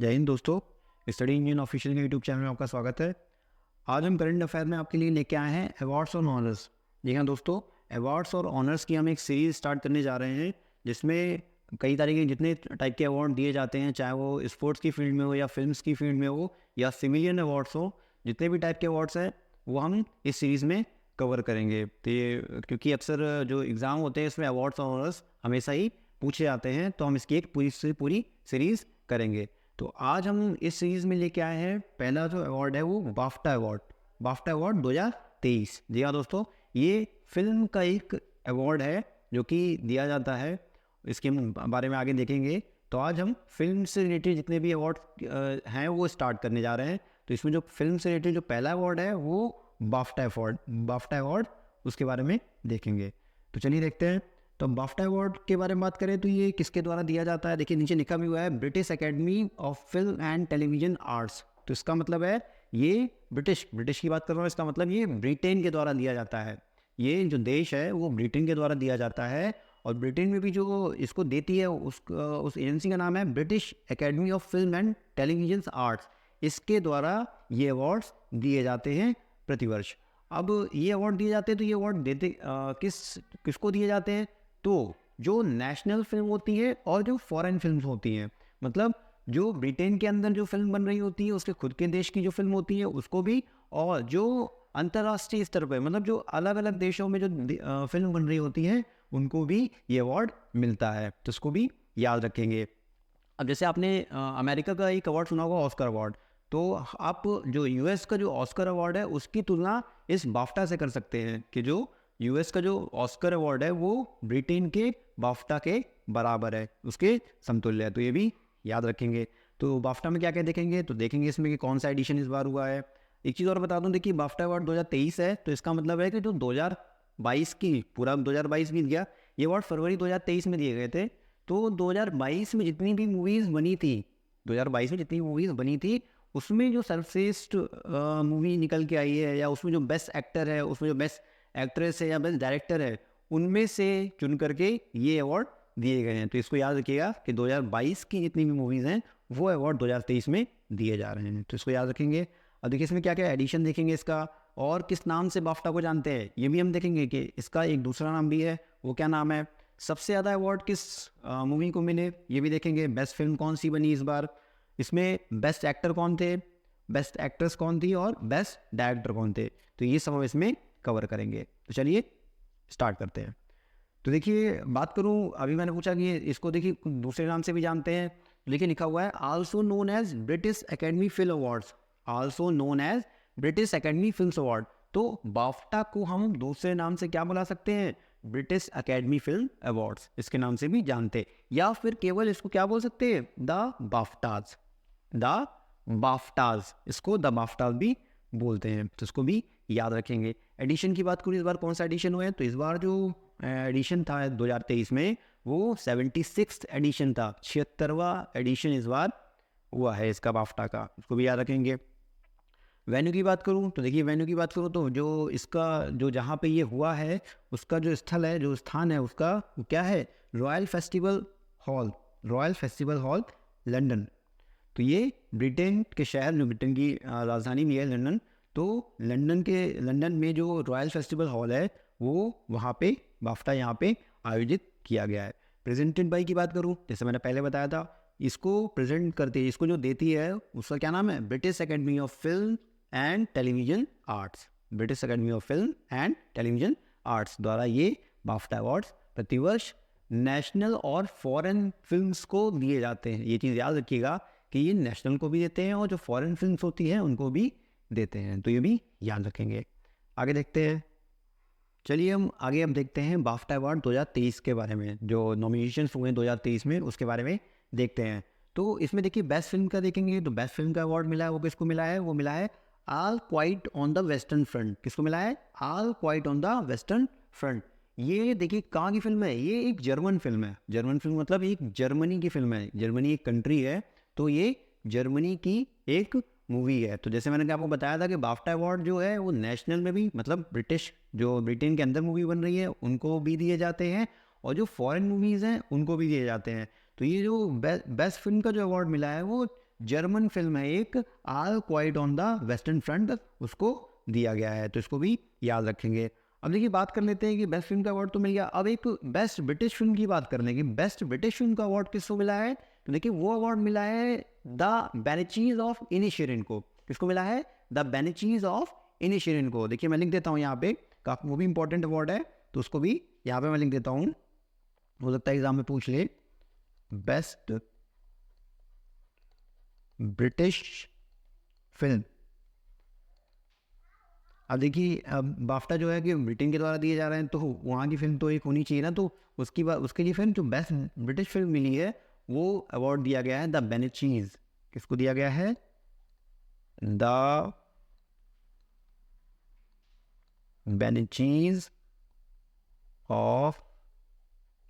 जय हिंद दोस्तों। Study Indian official के यूट्यूब चैनल में आपका स्वागत है। आज हम करंट अफेयर में आपके लिए लेके आए हैं अवार्ड्स और ऑनर्स। जी हाँ दोस्तों, अवार्ड्स और ऑनर्स की हम एक सीरीज़ स्टार्ट करने जा रहे हैं जिसमें कई तरह के जितने टाइप के अवार्ड दिए जाते हैं, चाहे वो स्पोर्ट्स की फील्ड में हो या फिल्म्स की फील्ड में हो या सिविलियन अवार्ड्स हो, जितने भी टाइप के अवार्ड्स हैं वो हम इस सीरीज़ में कवर करेंगे। तो ये क्योंकि अक्सर जो एग्ज़ाम होते हैं इसमें अवार्ड्स और ऑनर्स हमेशा ही पूछे जाते हैं, तो हम इसकी एक पूरी से पूरी सीरीज़ करेंगे। तो आज हम इस सीरीज़ में लेके आए हैं, पहला जो अवार्ड है वो बाफ्टा अवार्ड। BAFTA award 2023। जी हाँ दोस्तों, ये फिल्म का एक अवार्ड है जो कि दिया जाता है। इसके हम बारे में आगे देखेंगे। तो आज हम फिल्म से रिलेटेड जितने भी अवार्ड हैं वो स्टार्ट करने जा रहे हैं। तो इसमें जो फिल्म से रिलेटेड जो पहला अवार्ड है वो बाफ्टा अवार्ड उसके बारे में देखेंगे। तो चलिए देखते हैं। तो बाफ्टा अवार्ड के बारे में बात करें तो ये किसके द्वारा दिया जाता है, देखिए नीचे लिखा भी हुआ है British academy of film and television arts. तो इसका मतलब है ये ब्रिटिश की बात कर रहा हूँ, इसका मतलब ये ब्रिटेन के द्वारा दिया जाता है। ये जो देश है वो ब्रिटेन के द्वारा दिया जाता है। और ब्रिटेन में भी जो इसको देती है उस एजेंसी का नाम है British academy of film and television arts. इसके द्वारा ये अवार्ड्स दिए जाते हैं प्रतिवर्ष। अब ये अवार्ड दिए जाते हैं तो ये अवार्ड देते किसको दिए जाते हैं, तो जो नेशनल फिल्म होती है और जो फॉरेन फिल्म्स होती हैं, मतलब जो ब्रिटेन के अंदर जो फिल्म बन रही होती है उसके खुद के देश की जो फिल्म होती है उसको भी, और जो अंतर्राष्ट्रीय स्तर पर मतलब जो अलग अलग देशों में जो फिल्म बन रही होती है उनको भी ये अवार्ड मिलता है। तो इसको भी याद रखेंगे। अब जैसे आपने अमेरिका का एक अवार्ड सुना होगा, ऑस्कर अवार्ड। तो आप जो यूएस का जो ऑस्कर अवार्ड है उसकी तुलना इस बाफ्टा से कर सकते हैं कि जो यूएस का जो ऑस्कर अवार्ड है वो ब्रिटेन के बाफ्टा के बराबर है, उसके समतुल्य है। तो ये भी याद रखेंगे। तो बाफ्टा में क्या क्या देखेंगे, तो देखेंगे इसमें कि कौन सा एडिशन इस बार हुआ है। एक चीज़ और बता दूं, देखिए बाफ्टा अवार्ड 2023 है, तो इसका मतलब है कि जो 2022 की पूरा 2022 बीत गया, ये अवार्ड फरवरी 2023 में दिए गए थे। तो 2022 में जितनी भी मूवीज़ बनी थी 2022 में जितनी मूवीज़ बनी थी उसमें जो सर्वश्रेष्ठ मूवी निकल के आई है, या उसमें जो बेस्ट एक्टर है, उसमें जो बेस्ट एक्ट्रेस है या बेस्ट डायरेक्टर है, उनमें से चुन करके ये अवार्ड दिए गए हैं। तो इसको याद रखिएगा कि 2022 की जितनी भी मूवीज़ हैं वो अवार्ड 2023 में दिए जा रहे हैं। तो इसको याद रखेंगे। अब देखिए इसमें क्या क्या एडिशन देखेंगे इसका, और किस नाम से बाफ्टा को जानते हैं ये भी हम देखेंगे कि इसका एक दूसरा नाम भी है, वो क्या नाम है। सबसे ज़्यादा अवार्ड किस मूवी को मिले ये भी देखेंगे। बेस्ट फिल्म कौन सी बनी इस बार, इसमें बेस्ट एक्टर कौन थे, बेस्ट एक्ट्रेस कौन थी और बेस्ट डायरेक्टर कौन थे। तो ये सब हम इसमें कवर करेंगे। तो चलिए स्टार्ट करते हैं। तो देखिए बात करूं, अभी मैंने पूछा कि इसको देखिए दूसरे नाम से भी जानते हैं। देखिए लिखा हुआ है also known as British Academy Film Awards, also known as British Academy Film Award. तो बाफ्टा को हम दूसरे नाम से क्या बुला सकते हैं, ब्रिटिश एकेडमी फिल्म अवार्ड्स, इसके नाम से भी जानते हैं। या फिर केवल इसको क्या बोल सकते हैं, द बाफ्टाज, द बाफ्टाज, इसको द बाफ्टाज भी बोलते हैं। तो इसको भी याद रखेंगे। एडिशन की बात करूँ, इस बार कौन सा एडिशन हुआ है, तो इस बार जो एडिशन था 2023 में वो 76th एडिशन था, 76वां एडिशन इस बार हुआ है इसका बाफ्टा का, उसको भी याद रखेंगे। वेन्यू की बात करूं तो देखिए वेन्यू की बात करूं तो जो इसका जो जहाँ पे ये हुआ है उसका जो स्थल है, जो स्थान है उसका वो क्या है, royal festival hall, royal festival hall London. तो ये ब्रिटेन के शहर, जो ब्रिटेन की राजधानी भी है लंदन, तो लंदन में जो रॉयल फेस्टिवल हॉल है वो वहाँ पे बाफ्टा यहाँ पे आयोजित किया गया है। प्रेजेंटेड बाई की बात करूँ, जैसे मैंने पहले बताया था, इसको प्रेजेंट करती है, इसको जो देती है उसका क्या नाम है, British academy of film and television arts, British academy of film and television arts द्वारा ये बाफ्टा अवार्ड्स प्रतिवर्ष नेशनल और फॉरेन फिल्म्स को दिए जाते हैं। ये चीज़ याद रखिएगा कि ये नेशनल को भी देते हैं और जो फॉरेन फिल्म्स होती हैं उनको भी देते हैं। तो ये भी याद रखेंगे। आगे देखते हैं। चलिए हम आगे देखते हैं बाफ्टा अवार्ड 2023 के बारे में, जो नॉमिनेशंस हुए 2023 में उसके बारे में देखते हैं। तो इसमें देखिए बेस्ट फिल्म का देखेंगे तो बेस्ट फिल्म का अवार्ड मिला है, वो किसको मिला है, वो मिला है all quite on the western front. किसको मिला है, all quite on the western front. ये देखिए कहाँ की फिल्म है, ये एक जर्मन फिल्म है। जर्मन फिल्म मतलब एक जर्मनी की फिल्म है, जर्मनी एक कंट्री है, तो ये जर्मनी की एक मूवी है। तो जैसे मैंने आपको बताया था कि बाफ्टा अवार्ड जो है वो नेशनल में भी, मतलब ब्रिटिश जो ब्रिटेन के अंदर मूवी बन रही है उनको भी दिए जाते हैं, और जो फॉरेन मूवीज़ हैं उनको भी दिए जाते हैं। तो ये जो बेस्ट फिल्म का जो अवार्ड मिला है वो जर्मन फिल्म है एक, all quite on the western front, उसको दिया गया है, तो इसको भी याद रखेंगे। अब देखिए बात कर लेते हैं कि बेस्ट फिल्म का अवार्ड तो मिल गया, अब एक बेस्ट ब्रिटिश फिल्म की बात कर लेंगे। बेस्ट ब्रिटिश फिल्म का अवार्ड किसको मिला है? तो देखिए वो अवार्ड मिला है द बेनिचीज ऑफ इनिशियरिन को। किसको मिला है? द बेनिचीज ऑफ इनिशियरिन को। देखिए मैं लिख देता हूँ यहाँ पे, वो भी इंपॉर्टेंट अवार्ड है, तो उसको भी यहाँ पे मैं लिख देता हूँ, हो सकता है एग्जाम में पूछ ले। Best British film. अब देखिए अब बाफ्टा जो है कि ब्रिटेन के द्वारा दिए जा रहे हैं, तो वहाँ की फिल्म तो एक होनी चाहिए ना, तो उसकी बात, उसके लिए फिल्म जो बेस्ट ब्रिटिश फिल्म मिली है वो अवार्ड दिया गया है द बेनिचीज। किसको दिया गया है? The बेनिचीज of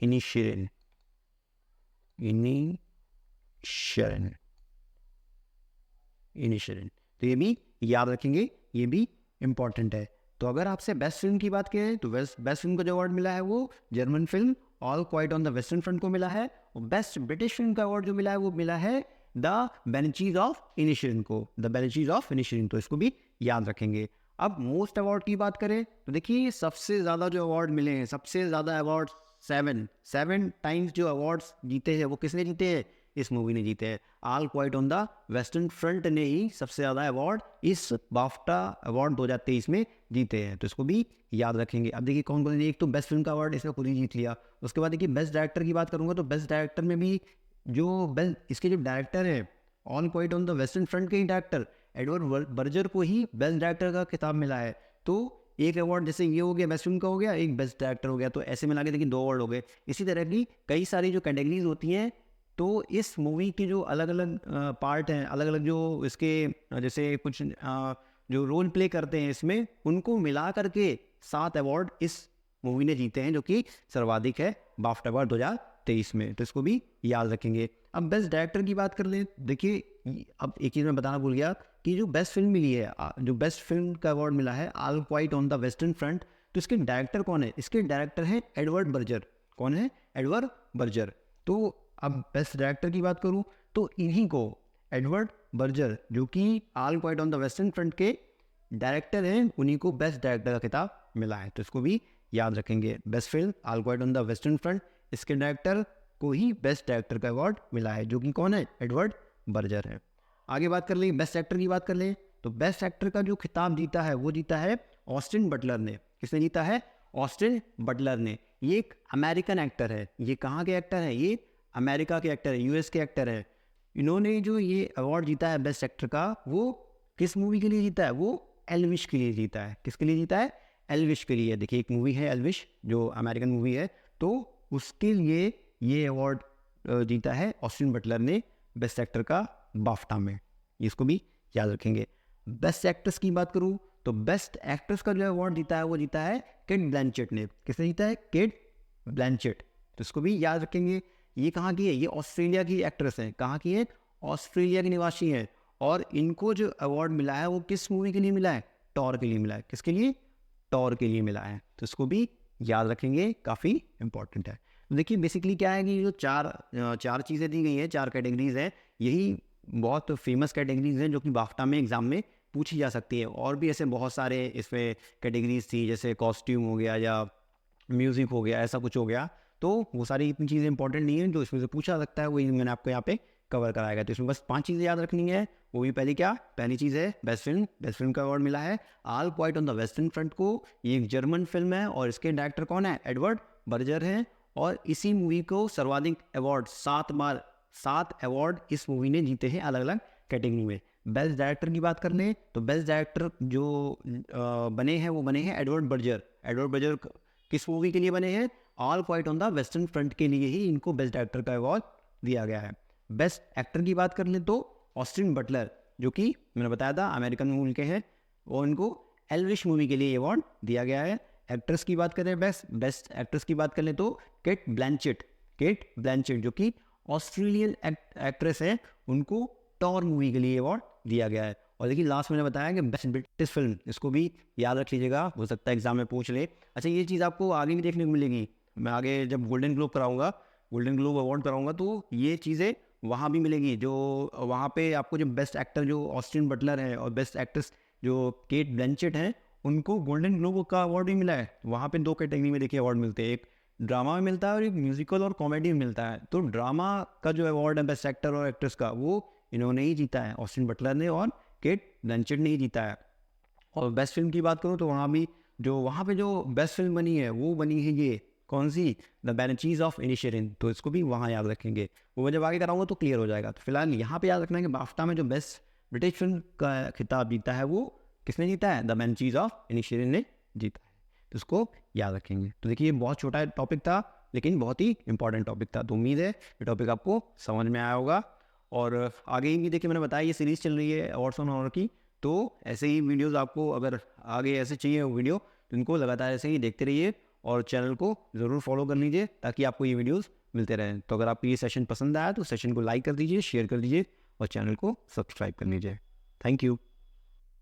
इनिशियरिन। इनिशियरिन, तो ये भी याद रखेंगे, ये भी इंपॉर्टेंट है। तो अगर आपसे बेस्ट फिल्म की बात करें तो बेस्ट फिल्म का जो अवार्ड मिला है वो German film all quite on the western front को मिला है, और बेस्ट ब्रिटिश फिल्म का अवार्ड जो मिला है वो मिला है द बेनिचीज ऑफ इनिशियरिन को। द बेनिचीज ऑफ इनिशियरिन, तो इसको भी याद रखेंगे। अब मोस्ट अवार्ड की बात करें तो देखिए सबसे ज़्यादा जो अवार्ड मिले हैं, सबसे ज़्यादा अवार्ड 7 टाइम्स जो अवार्ड्स जीते हैं वो किसने जीते हैं? इस मूवी ने जीते हैं। All quite on the western front ने ही सबसे ज़्यादा अवार्ड इस बाफ्टा अवार्ड 2023 में जीते हैं, तो इसको भी याद रखेंगे। अब देखिए कौन कौन, एक तो बेस्ट फिल्म का अवार्ड इसने खुद ही जीत लिया। उसके बाद देखिए बेस्ट डायरेक्टर की बात करूंगा तो बेस्ट डायरेक्टर में भी जो बेस्ट इसके जो डायरेक्टर है all quite on the western front के ही डायरेक्टर एडवर्ड बर्जर को ही बेस्ट डायरेक्टर का खिताब मिला है। तो एक अवार्ड जैसे ये हो गया बेस्ट फिल्म का हो गया, एक बेस्ट डायरेक्टर हो गया, तो ऐसे मिला के देखिए 2 अवार्ड हो गए। इसी तरह की कई सारी जो कैटेगरीज होती हैं, तो इस मूवी की जो अलग अलग पार्ट हैं, अलग अलग जो इसके जैसे कुछ जो रोल प्ले करते हैं इसमें, उनको मिला करके 7 अवार्ड इस मूवी ने जीते हैं, जो कि सर्वाधिक है बाफ्टा अवार्ड 2023 में, तो इसको भी याद रखेंगे। अब बेस्ट डायरेक्टर की बात कर लें, देखिए अब एक चीज़ मैं बताना भूल गया कि जो बेस्ट फिल्म मिली है, जो बेस्ट फिल्म का अवार्ड मिला है all quite on the western front, तो इसके डायरेक्टर कौन है? इसके डायरेक्टर है एडवर्ड बर्जर। कौन है? Edward Berger. तो अब बेस्ट डायरेक्टर की बात करूं तो इन्हीं को, एडवर्ड बर्जर जो कि all quite on the western front के डायरेक्टर हैं, उन्हीं को बेस्ट डायरेक्टर का खिताब मिला है, तो इसको भी याद रखेंगे। Best film all quite on the western front, इसके डायरेक्टर को ही बेस्ट डायरेक्टर का अवार्ड मिला है, जो कि कौन है? एडवर्ड बर्जर है। आगे बात कर लें, बेस्ट एक्टर की बात कर लें तो बेस्ट एक्टर का जो खिताब जीता है वो जीता है ऑस्टिन बटलर ने। किसने जीता है? ऑस्टिन बटलर ने। ये एक अमेरिकन एक्टर है। ये कहाँ के एक्टर है? ये अमेरिका के एक्टर है, यूएस के एक्टर है। इन्होंने जो ये अवार्ड जीता है बेस्ट एक्टर का, वो किस मूवी के लिए जीता है? वो एल्विश के लिए जीता है। किसके लिए जीता है? एल्विश के लिए। देखिए एक मूवी है एल्विश, जो अमेरिकन मूवी है, तो उसके लिए ये अवार्ड जीता है ऑस्टिन बटलर ने बेस्ट एक्टर का बाफ्टा में, इसको भी याद रखेंगे। बेस्ट एक्ट्रेस की बात करूं तो बेस्ट एक्ट्रेस का जो अवार्ड जीता है वो जीता है केट ब्लैंचेट ने। किसने जीता है? केट ब्लैंचेट, तो इसको भी याद रखेंगे। ये कहाँ की है? ये ऑस्ट्रेलिया की एक्ट्रेस है। कहाँ की है? ऑस्ट्रेलिया की निवासी है। और इनको जो अवार्ड मिला है वो किस मूवी के लिए मिला है? टॉर के लिए मिला है। किसके लिए? टॉर के लिए मिला है, तो इसको भी याद रखेंगे, काफ़ी इंपॉर्टेंट है। तो देखिए बेसिकली क्या है कि जो चार चीज़ें दी गई हैं, 4 कैटेगरीज हैं, यही बहुत फेमस कैटेगरीज हैं जो कि बाफ्टा में एग्ज़ाम में पूछी जा सकती है। और भी ऐसे बहुत सारे इसमें कैटेगरीज थी, जैसे कॉस्ट्यूम हो गया या म्यूज़िक हो गया, ऐसा कुछ हो गया, तो वो सारी इतनी चीज़ें इंपॉर्टेंट नहीं है जो इसमें से पूछा सकता है, वही मैंने आपको यहाँ पे कवर कराएगा। तो इसमें बस 5 चीज़ें याद रखनी है। वो भी पहली चीज़ है बेस्ट फिल्म का अवार्ड मिला है all quite on the western front को। ये एक जर्मन फिल्म है और इसके डायरेक्टर कौन है? एडवर्ड बर्जर हैं। और इसी मूवी को सर्वाधिक अवार्ड 7 अवार्ड इस मूवी ने जीते हैं अलग अलग कैटेगरी में। बेस्ट डायरेक्टर की बात कर लें तो बेस्ट डायरेक्टर जो बने हैं वो बने हैं एडवर्ड बर्जर किस मूवी के लिए बने हैं? All quite on the western front के लिए ही इनको बेस्ट डायरेक्टर का अवार्ड दिया गया है। बेस्ट एक्टर की बात कर लें तो ऑस्टिन बटलर, जो कि मैंने बताया था अमेरिकन मूवी के हैं, और इनको एल्विश मूवी के लिए अवार्ड दिया गया है। एक्ट्रेस की बात करें, बेस्ट एक्ट्रेस की बात कर लें तो केट ब्लैंचेट जो कि ऑस्ट्रेलियन एक्ट्रेस है, उनको टॉर मूवी के लिए अवार्ड दिया गया है। और देखिए लास्ट मैंने बताया कि बेस्ट ब्रिटिश फिल्म, इसको भी याद रख लीजिएगा, हो सकता है एग्जाम में पूछ ले। अच्छा ये चीज़ आपको आगे भी देखने को मिलेगी, मैं आगे जब गोल्डन ग्लोब अवार्ड कराऊंगा तो ये चीज़ें वहाँ भी मिलेगी। जो वहाँ पे आपको जो बेस्ट एक्टर जो ऑस्टिन बटलर है और बेस्ट एक्ट्रेस जो केट ब्लैंचेट हैं, उनको गोल्डन ग्लोब का अवार्ड भी मिला है। वहाँ पे 2 कैटेगरी में देखिए अवार्ड मिलते हैं, एक ड्रामा में मिलता है और एक म्यूजिकल और कॉमेडी में मिलता है। तो ड्रामा का जो अवार्ड है बेस्ट एक्टर और एक्ट्रेस का, वो इन्होंने ही जीता है, ऑस्टिन बटलर ने और केट ब्लैंचेट ने ही जीता है। और बेस्ट फिल्म की बात करूँ तो वहाँ पे जो बेस्ट फिल्म बनी है वो बनी है ये कौन सी, द बैनचीज ऑफ इनिशियरिन। तो इसको भी वहाँ याद रखेंगे, वो मैं जब आगे कराऊंगा तो क्लियर हो जाएगा। तो फिलहाल यहाँ पे याद रखना है कि बाफ्टा में जो बेस्ट ब्रिटिश फिल्म का खिताब जीता है वो किसने जीता है, द बैनचीज ऑफ इनिशियरिन ने जीता है। तो इसको याद रखेंगे। तो देखिए ये बहुत छोटा टॉपिक था लेकिन बहुत ही इंपॉर्टेंट टॉपिक था। तो उम्मीद है ये टॉपिक आपको समझ में आया होगा। और आगे ही देखिए मैंने बताया ये सीरीज़ चल रही है अवार्ड्स ऑन ऑनर की, तो ऐसे ही वीडियोस आपको अगर आगे ऐसे चाहिए वीडियो तो इनको लगातार ऐसे ही देखते रहिए और चैनल को ज़रूर फॉलो कर लीजिए ताकि आपको ये वीडियोस मिलते रहें। तो अगर आपको ये सेशन पसंद आया तो सेशन को लाइक कर दीजिए, शेयर कर दीजिए और चैनल को सब्सक्राइब कर लीजिए। Thank you.